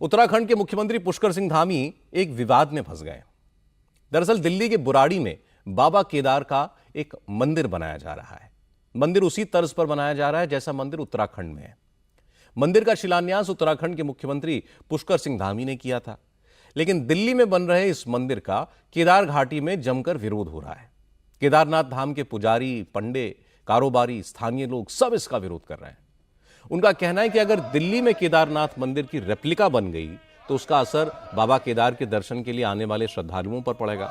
उत्तराखंड के मुख्यमंत्री पुष्कर सिंह धामी एक विवाद में फंस गए। दरअसल दिल्ली के बुराड़ी में बाबा केदार का एक मंदिर बनाया जा रहा है। मंदिर उसी तर्ज पर बनाया जा रहा है जैसा मंदिर उत्तराखंड में है। मंदिर का शिलान्यास उत्तराखंड के मुख्यमंत्री पुष्कर सिंह धामी ने किया था, लेकिन दिल्ली में बन रहे इस मंदिर का केदार घाटी में जमकर विरोध हो रहा है। केदारनाथ धाम के पुजारी, पंडे, कारोबारी, स्थानीय लोग सब इसका विरोध कर रहे हैं। उनका कहना है कि अगर दिल्ली में केदारनाथ मंदिर की रेप्लिका बन गई तो उसका असर बाबा केदार के दर्शन के लिए आने वाले श्रद्धालुओं पर पड़ेगा।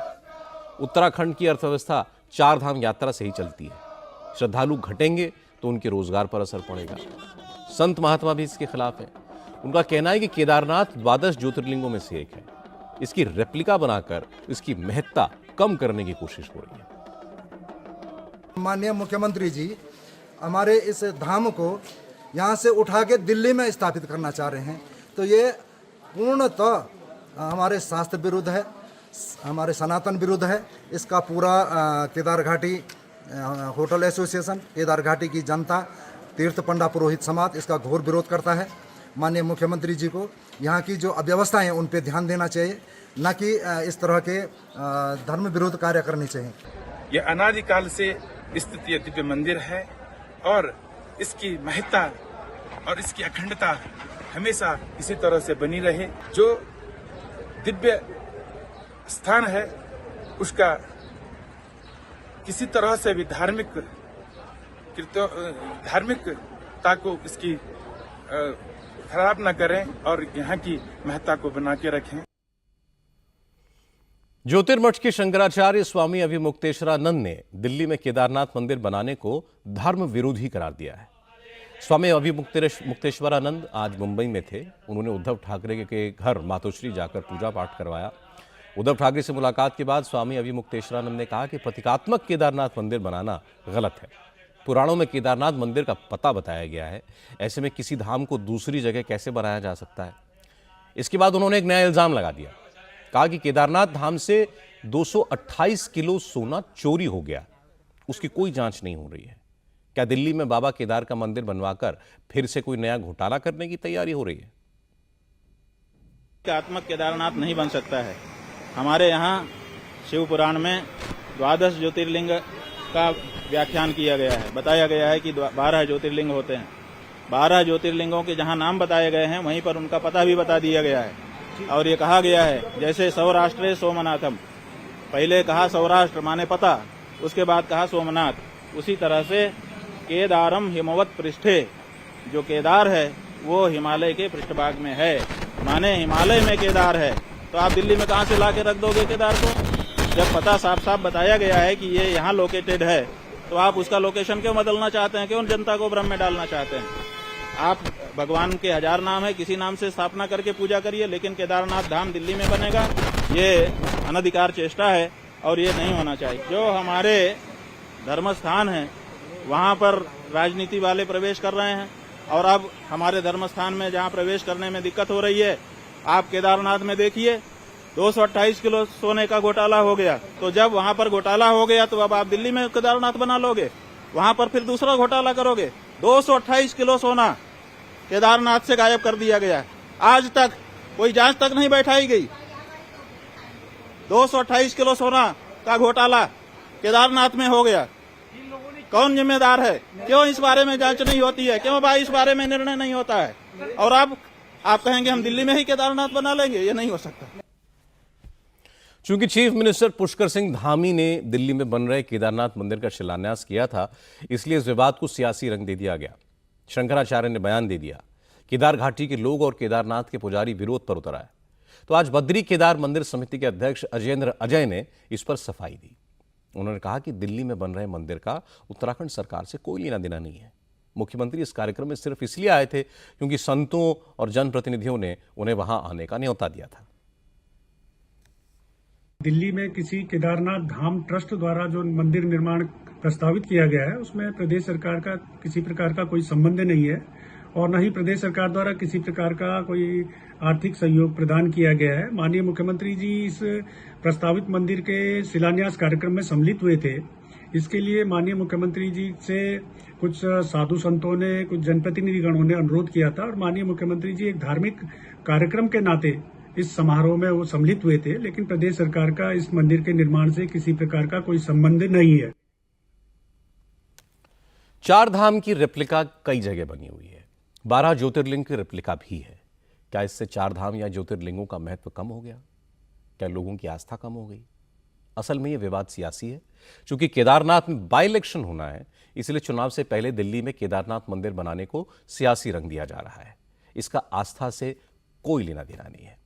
उत्तराखंड की अर्थव्यवस्था 4 धाम यात्रा से ही चलती है। श्रद्धालु घटेंगे तो उनके रोजगार पर असर पड़ेगा। संत महात्मा भी इसके खिलाफ है। उनका कहना है कि केदारनाथ 12 ज्योतिर्लिंगों में से एक है। इसकी रेप्लिका बनाकर इसकी महत्ता कम करने की कोशिश हो रही है। माननीय मुख्यमंत्री जी हमारे इस धाम को यहाँ से उठा के दिल्ली में स्थापित करना चाह रहे हैं, तो ये पूर्णतः हमारे शास्त्र विरुद्ध है, हमारे सनातन विरुद्ध है। इसका पूरा केदार घाटी होटल एसोसिएशन, केदार घाटी की जनता, तीर्थ पंडा पुरोहित समाज इसका घोर विरोध करता है। माननीय मुख्यमंत्री जी को यहाँ की जो अव्यवस्था है उन पर ध्यान देना चाहिए, न कि इस तरह के धर्म विरोध कार्य करने चाहिए। यह अनादिकाल से स्थित यह दिव्य मंदिर है और इसकी महत्ता और इसकी अखंडता हमेशा इसी तरह से बनी रहे। जो दिव्य स्थान है उसका किसी तरह से भी धार्मिकता को इसकी खराब न करें और यहाँ की महत्ता को बना के रखें। ज्योतिर्मठ के शंकराचार्य स्वामी अभिमुक्तेश्वरानंद ने दिल्ली में केदारनाथ मंदिर बनाने को धर्म विरोधी करार दिया है। स्वामी अभिमुक्तेश्वरानंद आज मुंबई में थे। उन्होंने उद्धव ठाकरे के घर मातोश्री जाकर पूजा पाठ करवाया। उद्धव ठाकरे से मुलाकात के बाद स्वामी अभिमुक्तेश्वरानंद ने कहा कि प्रतीकात्मक केदारनाथ मंदिर बनाना गलत है। पुराणों में केदारनाथ मंदिर का पता बताया गया है, ऐसे में किसी धाम को दूसरी जगह कैसे बनाया जा सकता है। इसके बाद उन्होंने एक नया इल्जाम लगा दिया। कहा कि केदारनाथ धाम से 228 किलो सोना चोरी हो गया, उसकी कोई जांच नहीं हो रही है। क्या दिल्ली में बाबा केदार का मंदिर बनवाकर फिर से कोई नया घोटाला करने की तैयारी हो रही है? प्रतीकात्मक केदारनाथ नहीं बन सकता है। हमारे यहाँ शिव पुराण में 12 ज्योतिर्लिंग का व्याख्यान किया गया है। बताया गया है कि 12 ज्योतिर्लिंग होते हैं। 12 ज्योतिर्लिंगों के जहाँ नाम बताए गए हैं वहीं पर उनका पता भी बता दिया गया है। और ये कहा गया है जैसे सौराष्ट्रे सोमनाथम, पहले कहा सौराष्ट्र माने पता, उसके बाद कहा सोमनाथ। उसी तरह से केदारम हिमवत पृष्ठे, जो केदार है वो हिमालय के पृष्ठभाग में है, माने हिमालय में केदार है। तो आप दिल्ली में कहाँ से ला के रख दोगे केदार को? जब पता साफ साफ बताया गया है कि ये यहाँ लोकेटेड है, तो आप उसका लोकेशन क्यों बदलना चाहते हैं? क्यों जनता को भ्रम में डालना चाहते हैं? आप भगवान के 1000 नाम है, किसी नाम से स्थापना करके पूजा करिए, लेकिन केदारनाथ धाम दिल्ली में बनेगा, ये अनधिकार चेष्टा है और ये नहीं होना चाहिए। जो हमारे धर्म स्थान है वहाँ पर राजनीति वाले प्रवेश कर रहे हैं और अब हमारे धर्म स्थान में जहाँ प्रवेश करने में दिक्कत हो रही है, आप केदारनाथ में देखिए 228 किलो सोने का घोटाला हो गया। तो जब वहाँ पर घोटाला हो गया तो अब आप दिल्ली में केदारनाथ बना लोगे, वहाँ पर फिर दूसरा घोटाला करोगे। 228 किलो सोना केदारनाथ से गायब कर दिया गया। आज तक कोई जांच तक नहीं बैठाई गई। 228 किलो सोना का घोटाला केदारनाथ में हो गया। कौन जिम्मेदार है? क्यों इस बारे में जांच नहीं होती है? क्यों भाई इस बारे में निर्णय नहीं होता है? और अब आप कहेंगे हम दिल्ली में ही केदारनाथ बना लेंगे, ये नहीं हो सकता। चूंकि चीफ मिनिस्टर पुष्कर सिंह धामी ने दिल्ली में बन रहे केदारनाथ मंदिर का शिलान्यास किया था, इसलिए इस विवाद को सियासी रंग दे दिया गया। शंकराचार्य ने बयान दे दिया। केदार घाटी के लोग और केदारनाथ के पुजारी विरोध पर उतर आए। तो आज बद्री केदार मंदिर समिति के अध्यक्ष अजयेंद्र अजय ने इस पर सफाई दी। उन्होंने कहा कि दिल्ली में बन रहे मंदिर का उत्तराखंड सरकार से कोई लेना देना नहीं है। मुख्यमंत्री इस कार्यक्रम में सिर्फ इसलिए आए थे क्योंकि संतों और जनप्रतिनिधियों ने उन्हें वहां आने का न्योता दिया था। दिल्ली में किसी केदारनाथ धाम ट्रस्ट द्वारा जो मंदिर निर्माण प्रस्तावित किया गया है उसमें प्रदेश सरकार का किसी प्रकार का कोई संबंध नहीं है और न ही प्रदेश सरकार द्वारा किसी प्रकार का कोई आर्थिक सहयोग प्रदान किया गया है। माननीय मुख्यमंत्री जी इस प्रस्तावित मंदिर के शिलान्यास कार्यक्रम में सम्मिलित हुए थे। इसके लिए माननीय मुख्यमंत्री जी से कुछ साधु संतों ने, कुछ जनप्रतिनिधिगणों ने अनुरोध किया था और माननीय मुख्यमंत्री जी एक धार्मिक कार्यक्रम के नाते इस समारोह में वो सम्मिलित हुए थे, लेकिन प्रदेश सरकार का इस मंदिर के निर्माण से किसी प्रकार का कोई संबंध नहीं है। चार धाम की रेप्लिका कई जगह बनी हुई है, 12 ज्योतिर्लिंग की रेप्लिका भी है। क्या इससे चार धाम या ज्योतिर्लिंगों का महत्व कम हो गया? क्या लोगों की आस्था कम हो गई? असल में यह विवाद सियासी है। चूंकि केदारनाथ में बाई इलेक्शन होना है, इसलिए चुनाव से पहले दिल्ली में केदारनाथ मंदिर बनाने को सियासी रंग दिया जा रहा है। इसका आस्था से कोई लेना देना नहीं है।